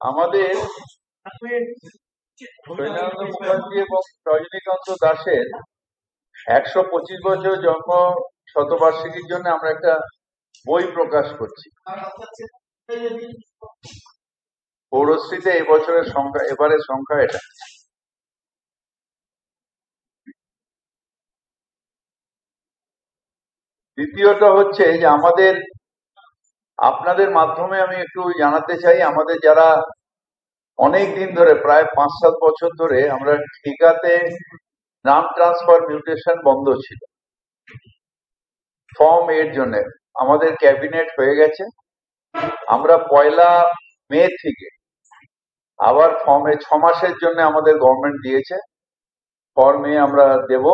আমাদের সৈন্যানন্দ মুখার্জি এবং রজনীকান্ত দাসের 125 বছর জন্ম শতবার্ষিকীর জন্য আমরা একটা বই প্রকাশ করছি। পৌরশ্রীতে এবছরের সংখ্যা, এবারের সংখ্যা এটা। দ্বিতীয়টা হচ্ছে যে আমাদের, আপনাদের মাধ্যমে আমি একটু জানাতে চাই, আমাদের যারা অনেক দিন ধরে, প্রায় 5-7 বছর ধরে আমরা ঠিকাতে নাম ট্রান্সফার মিউটেশন বন্ধ ছিল ফর্ম এর জন্য। আমাদের ক্যাবিনেট হয়ে গেছে, আমরা 1 মে থেকে আবার ফর্মে 6 মাসের জন্য আমাদের গভর্নমেন্ট দিয়েছে, ফর্মে আমরা দেব।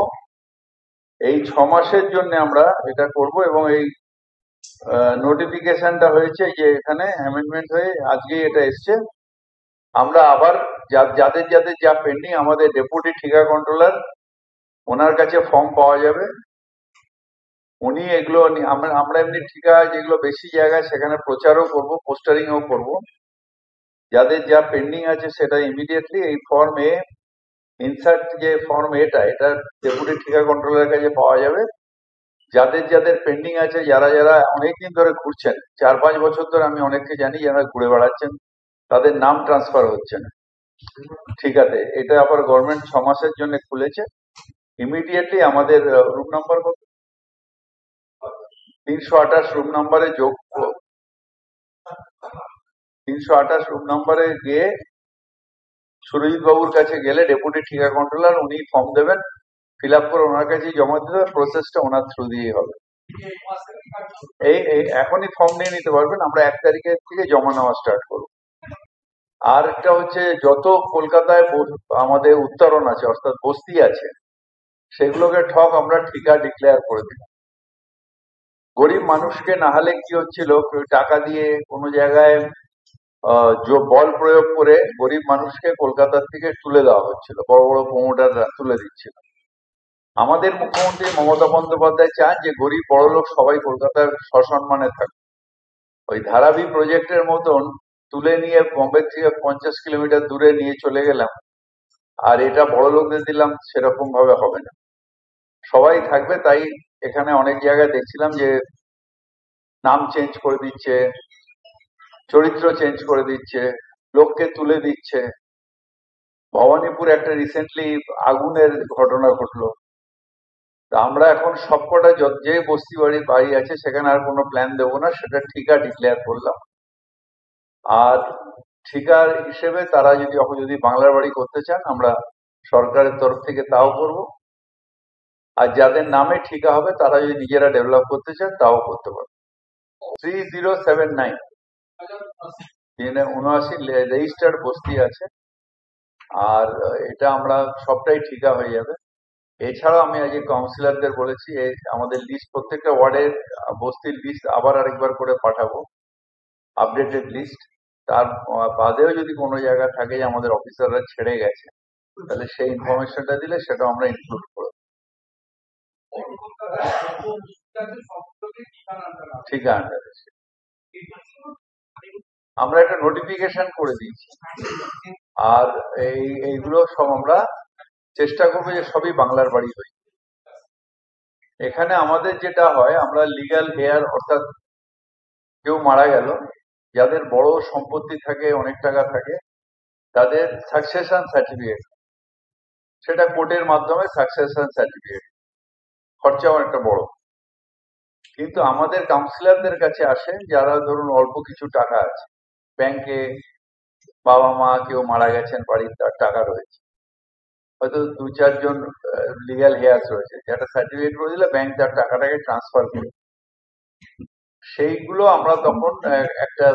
এই 6 মাসের জন্য আমরা এটা করব এবং এই নোটিফিকেশনটা হয়েছে যে এখানে অ্যামেন্ডমেন্ট হয়ে আজকে এটা এসছে। আমরা আবার যাদের যাদের যা পেন্ডিং, আমাদের ডেপুটি ঠিকা কন্ট্রোলার, ওনার কাছে ফর্ম পাওয়া যাবে, উনি এগুলো আমরা এমনি ঠিকা যেগুলো বেশি জায়গায় সেখানে প্রচারও করব, পোস্টারিংও করব। যাদের যা পেন্ডিং আছে সেটা ইমিডিয়েটলি এই ফর্ম এ ইনসার্ট, যে ফর্ম এটা ডেপুটি ঠিকা কন্ট্রোলারের কাছে পাওয়া যাবে। যাদের যাদের পেন্ডিং আছে, যারা যারা অনেকদিন ধরে ঘুরছেন, 4-5 বছর ধরে আমি অনেককে জানি যারা ঘুরে বেড়াচ্ছেন, তাদের নাম ট্রান্সফার হচ্ছে না। ঠিক আছে, এটা আবার গভর্নমেন্ট 6 মাসের জন্য খুলেছে। ইমিডিয়েটলি আমাদের রুম নাম্বার 328 রুম নাম্বারে 328 রুম নাম্বারে গিয়ে সুরজিৎ বাবুর কাছে গেলে ডেপুটি ঠিকা কন্ট্রোলার উনি ফর্ম দেবেন, ফিল আপ করে ওনার কাছে জমা দিতে হবে। প্রসেসটা ওনার থ্রু দিয়ে হবে। এই এখনই ফর্ম নিয়ে নিতে পারবেন, আমরা 1 তারিখের থেকে জমা নেওয়া স্টার্ট করবো। আর একটা হচ্ছে, যত কলকাতায় আমাদের উত্তরণ আছে, অর্থাৎ বস্তি আছে, সেগুলোকে আমরা ঠিকা ডিক্লেয়ার করে দিলাম। গরিব মানুষকে না হলে কি হচ্ছিল, টাকা দিয়ে কোনো জায়গায় বল প্রয়োগ করে গরিব মানুষকে কলকাতার থেকে তুলে দেওয়া হচ্ছিল, বড় বড় প্রমোটাররা তুলে দিচ্ছিল। আমাদের মুখ্যমন্ত্রী মমতা বন্দ্যোপাধ্যায় চান যে গরিব বড় লোক সবাই কলকাতার সসম্মানে থাকুক। ওই ধারাবি প্রজেক্টের মতন তুলে নিয়ে বম্বে থেকে 50 কিলোমিটার দূরে নিয়ে চলে গেলাম, আর এটা বড় লোকদের দিলাম, সেরকম ভাবে হবে না। সবাই থাকবে। তাই এখানে অনেক জায়গায় দেখছিলাম যে নাম চেঞ্জ করে দিচ্ছে, চরিত্র চেঞ্জ করে দিচ্ছে, লোককে তুলে দিচ্ছে। ভবানীপুর একটা রিসেন্টলি আগুনের ঘটনা ঘটলো। তা আমরা এখন সবকটা যে বস্তি বাড়ি আছে সেখানে আর কোনো প্ল্যান দেবো না, সেটা ঠিকা ডিক্লেয়ার করলাম। আর ঠিকার হিসেবে তারা যদি বাংলার বাড়ি করতে চান, আমরা সরকারের তরফ থেকে তাও করব। আর যাদের নামে ঠিকা হবে তারা যদি নিজেরা ডেভেলপ করতে চান তাও করতে পারবে। 3079 79 রেজিস্টার্ড বস্তি আছে। আর এটা আমরা সবটাই ঠিকা হয়ে যাবে। এছাড়াও আমি আজকে কাউন্সিলরদের বলেছি, আমাদের লিস্ট, প্রত্যেকটা ওয়ার্ডের বস্তির লিস্ট আবার আরেকবার করে পাঠাবো, আপডেটেড লিস্ট। তার বাদেও যদি কোনো জায়গা থাকে যে আমাদের অফিসাররা ছেড়ে গেছে, তাহলে সেই ইনফরমেশনটা দিলে সেটা আমরা ইনক্লুড করব। ঠিকানা আমরা একটা নোটিফিকেশন করে দিয়েছি। আর এইগুলো সব আমরা চেষ্টা করবো যে সবই বাংলার বাড়ি হই। এখানে আমাদের যেটা হয়, আমরা লিগ্যাল হেয়ার, অর্থাৎ কেউ মারা গেল, যাদের বড় সম্পত্তি থাকে, অনেক টাকা থাকে, তাদের সাকসেশন সার্টিফিকেট, সেটা কোর্টের মাধ্যমে সাকসেশন সার্টিফিকেট, খরচা অনেকটা বড়। কিন্তু আমাদের কাউন্সিলরদের কাছে আসে যারা ধরুন অল্প কিছু টাকা আছে, ব্যাংকে বাবা মা কেউ মারা গেছেন, বাড়ির তার টাকা রয়েছে, হয়তো 2-4 জন লিগ্যাল হেয়ার্স রয়েছে, যেটা সার্টিফিকেট করে দিলে ব্যাংক তার টাকাটাকে ট্রান্সফার করে। সেইগুলো আমরা তখন একটা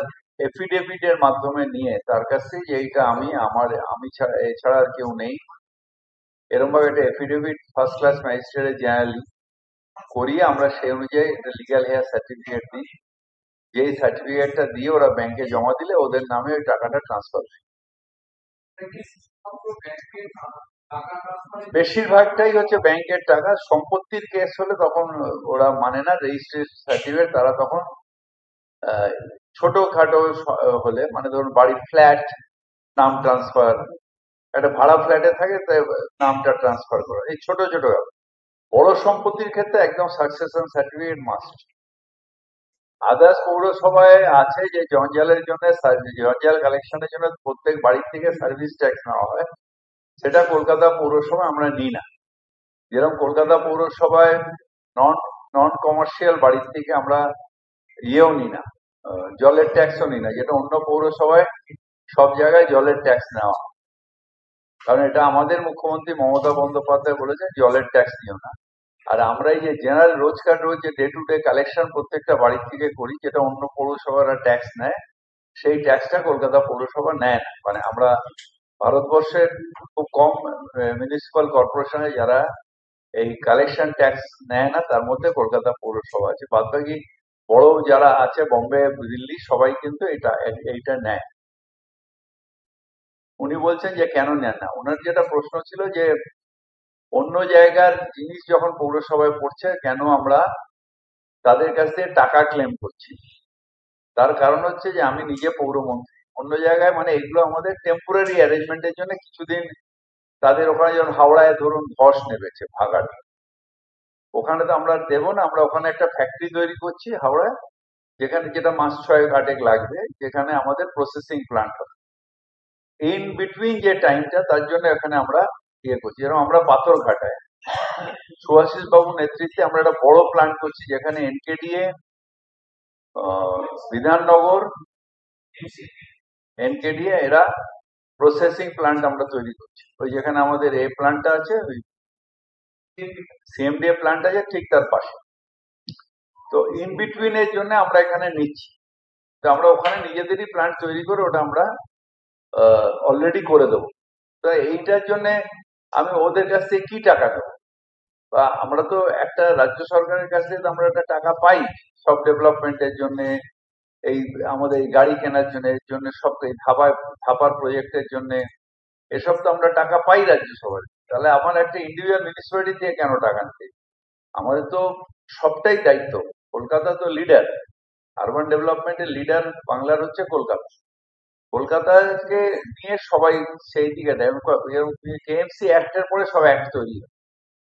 এফিডেভিটের মাধ্যমে নিয়ে তার কাছ থেকে যে এইটা আমি ছাড়া, এছাড়া আর কেউ নেই, এরকম ভাবে একটা এফিডেভিট ফার্স্ট ক্লাস ম্যাজিস্ট্রেটের জেনারেলি করিয়ে আমরা সেই অনুযায়ী একটা লিগ্যাল হেয়ার সার্টিফিকেট দিই। যেই সার্টিফিকেটটা দিয়ে ওরা ব্যাংকে জমা দিলে ওদের নামে ওই টাকাটা ট্রান্সফার হয়। বেশিরভাগটাই হচ্ছে ব্যাংকের টাকা। সম্পত্তির কেস হলে তখন ওরা মানে না রেজিস্ট্রেশন সার্টিফিকেট, তারা তখন ছোটখাটো হলে, মানে ধরুন বাড়ির ফ্ল্যাট, নাম ট্রান্সফার, একটা ভাড়া ফ্ল্যাটে থাকে তাই নামটা ট্রান্সফার করা, এই ছোট ছোট ব্যাপার। বড় সম্পত্তির ক্ষেত্রে একদম সাকসেশন সার্টিফিকেট মাস্ট। আদার্স পৌরসভায় আছে যে জঞ্জালের জন্য, জঞ্জাল কালেকশনের জন্য প্রত্যেক বাড়ির থেকে সার্ভিস ট্যাক্স নেওয়া হয়, সেটা কলকাতা পৌরসভা আমরা নিই না। যেরকম কলকাতা পৌরসভায় নন নন কমার্শিয়াল বাড়ির থেকে আমরা ইয়েও নিই না, জলের ট্যাক্সও নিই না, যেটা অন্য পৌরসভায় সব জায়গায় জলের ট্যাক্স নেওয়া হয়। কারণ এটা আমাদের মুখ্যমন্ত্রী মমতা বন্দ্যোপাধ্যায় বলেছেন জলের ট্যাক্স নিও না। আর আমরা এই যে জেনারেল রোজকার রোজ যে ডে টু ডে কালেকশন প্রত্যেকটা বাড়ির থেকে করি, যেটা অন্য পৌরসভারা ট্যাক্স নেয়, সেই ট্যাক্সটা কলকাতা পৌরসভা নেয় না। মানে আমরা ভারতবর্ষের খুব কম মিউনিসিপাল কর্পোরেশনে যারা এই কালেকশন ট্যাক্স নেয় না, তার মধ্যে কলকাতা পৌরসভা আছে। বাদবাকি বড় যারা আছে বম্বে, দিল্লি, সবাই কিন্তু এইটা নেয়। উনি বলছেন যে কেন নেন না। ওনার যেটা প্রশ্ন ছিল যে অন্য জায়গার জিনিস যখন পৌরসভায় পড়ছে, কেন আমরা তাদের কাছ থেকে টাকা ক্লেম করছি। তার কারণ হচ্ছে যে আমি নিজে পৌরমন্ত্রী, অন্য জায়গায় মানে এগুলো আমাদের টেম্পোরারি অ্যারেঞ্জমেন্টের জন্য কিছুদিন, তাদের ওখানে যেমন হাওড়ায় ধরুন ধস নেমেছে ভাগাড়, ওখানে তো আমরা দেবো না, আমরা ওখানে একটা ফ্যাক্টরি তৈরি করছি হাওড়ায়, যেখানে যেটা মাস 6-8 লাগবে, যেখানে আমাদের প্রসেসিং প্লান্ট হবে। ইন বিটুইন যে টাইমটা, তার জন্য এখানে আমরা ইয়ে করছি। যেরকম আমরা পাথরঘাটায় সুভাষিস বাবুর নেতৃত্বে আমরা একটা বড় প্ল্যান্ট করছি, যেখানে এনকেডিএ, বিধাননগর, এনকেডিএ এরা প্রসেসিং প্ল্যান্ট আমরা তৈরি করছি। ওই যেখানে আমাদের এই প্ল্যান্টটা আছে, ওই সিএমডিএ প্ল্যান্ট আছে ঠিক তার পাশে। তো ইন বিটুইন এর জন্য আমরা এখানে নিচ্ছি। তো আমরা ওখানে নিজেদেরই প্ল্যান্ট তৈরি করে ওটা আমরা অলরেডি করে দেবো। তো এইটার জন্য আমি ওদের কাছ থেকে কি টাকা নেবো? বা আমরা তো একটা রাজ্য সরকারের কাছ থেকে আমরা একটা টাকা পাই সব ডেভেলপমেন্টের জন্য, এই আমাদের এই গাড়ি কেনার জন্য, এর জন্য সব, এই ধাপার প্রজেক্টের জন্য, এসব তো আমরা টাকা পাই রাজ্য সভায়। তাহলে আমার একটা ইন্ডিভিজুয়াল মিউনিসিপ্যালিটি থেকে কেন টাকা নিতে? আমাদের তো সবটাই দায়িত্ব। কলকাতা তো লিডার, আরবান ডেভেলপমেন্টের লিডার বাংলার হচ্ছে কলকাতা। কলকাতাকে নিয়ে সবাই সেই দিকে দেয়। কেএমসি অ্যাক্টের পরে সব অ্যাক্ট তৈরি হয়,